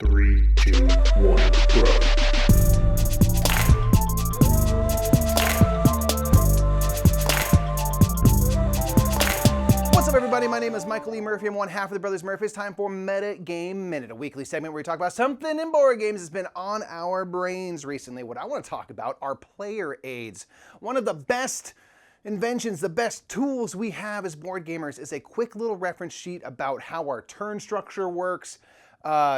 3, 2, 1, go. What's up, everybody? My name is Michael E. Murphy. I'm one half of the Brothers Murphy. It's time for Meta Game Minute, a weekly segment where we talk about something in board games that's been on our brains recently. What I want to talk about are player aids. One of the best inventions, the best tools we have as board gamers is a quick little reference sheet about how our turn structure works,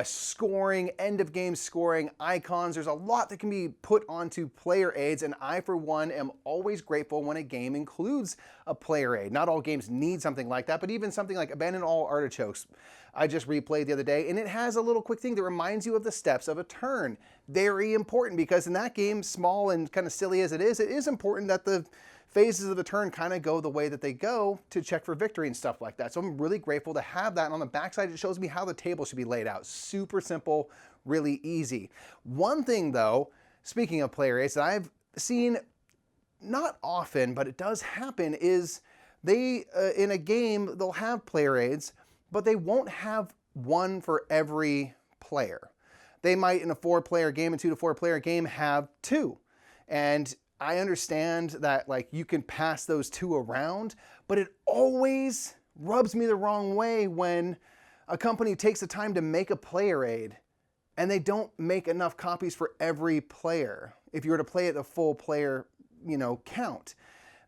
scoring, end of game scoring, icons. There's a lot that can be put onto player aids, and I, for one, am always grateful when a game includes a player aid. Not all games need something like that, but even something like Abandon All Artichokes, I just replayed the other day, and it has a little quick thing that reminds you of the steps of a turn. Very important, because in that game, small and kind of silly as it is important that the phases of the turn kind of go the way that they go to check for victory and stuff like that. So I'm really grateful to have that. And on the backside, it shows me how the table should be laid out. Super simple, really easy. One thing though, speaking of player aids, that I've seen not often, but it does happen, is they, in a game, they'll have player aids, but they won't have one for every player. They might, in a 4-player game, a 2 to 4-player game, have 2. And I understand that like you can pass those 2 around, but it always rubs me the wrong way when a company takes the time to make a player aid and they don't make enough copies for every player if you were to play at the full player, count.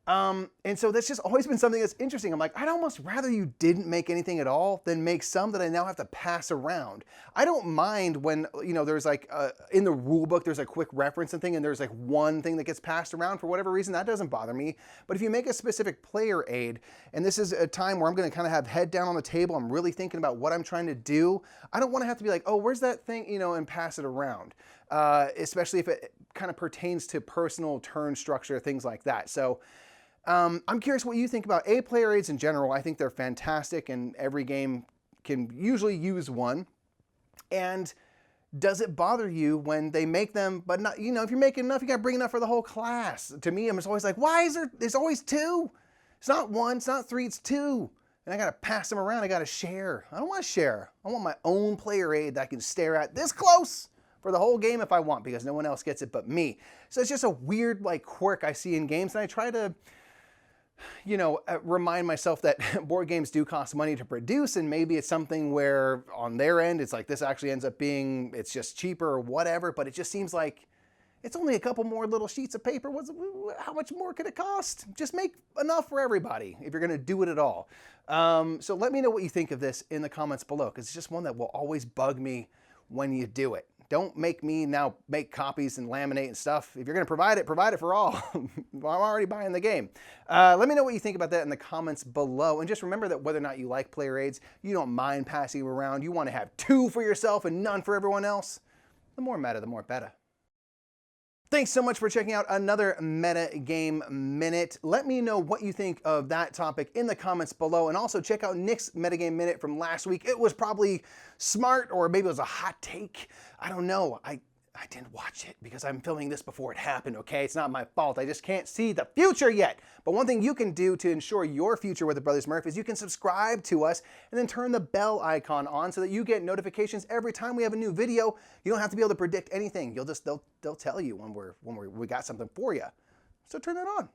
And so that's just always been something that's interesting. I'm like, I'd almost rather you didn't make anything at all than make some that I now have to pass around. I don't mind when, there's like, in the rule book, there's a quick reference and thing, and there's like one thing that gets passed around for whatever reason. That doesn't bother me. But if you make a specific player aid, and this is a time where I'm going to kind of have head down on the table, I'm really thinking about what I'm trying to do. I don't want to have to be like, oh, where's that thing, and pass it around. Especially if it kind of pertains to personal turn structure, things like that. So, I'm curious what you think about player aids in general. I think they're fantastic, and every game can usually use one. And does it bother you when they make them, but not, if you're making enough, you got to bring enough for the whole class? To me, I'm just always like, why is there's always 2? It's not 1, it's not 3, it's 2. And I got to pass them around, I got to share. I don't want to share. I want my own player aid that I can stare at this close for the whole game if I want, because no one else gets it but me. So it's just a weird like quirk I see in games, and I try to remind myself that board games do cost money to produce, and maybe it's something where on their end, it's like this actually ends up being, it's just cheaper or whatever, but it just seems like it's only a couple more little sheets of paper. How much more could it cost? Just make enough for everybody if you're gonna do it at all. So let me know what you think of this in the comments below, because it's just one that will always bug me when you do it. Don't make me now make copies and laminate and stuff. If you're going to provide it for all. I'm already buying the game. Let me know what you think about that in the comments below. And just remember that whether or not you like player aids, you don't mind passing them around, you want to have 2 for yourself and none for everyone else, the more meta, the more better. Thanks so much for checking out another Meta Game Minute. Let me know what you think of that topic in the comments below, and also check out Nick's Meta Game Minute from last week. It was probably smart, or maybe it was a hot take. I don't know. I didn't watch it because I'm filming this before it happened, okay? It's not my fault. I just can't see the future yet. But one thing you can do to ensure your future with the Brothers Murph is you can subscribe to us and then turn the bell icon on so that you get notifications every time we have a new video. You don't have to be able to predict anything. They'll tell you when we got something for you. So turn that on.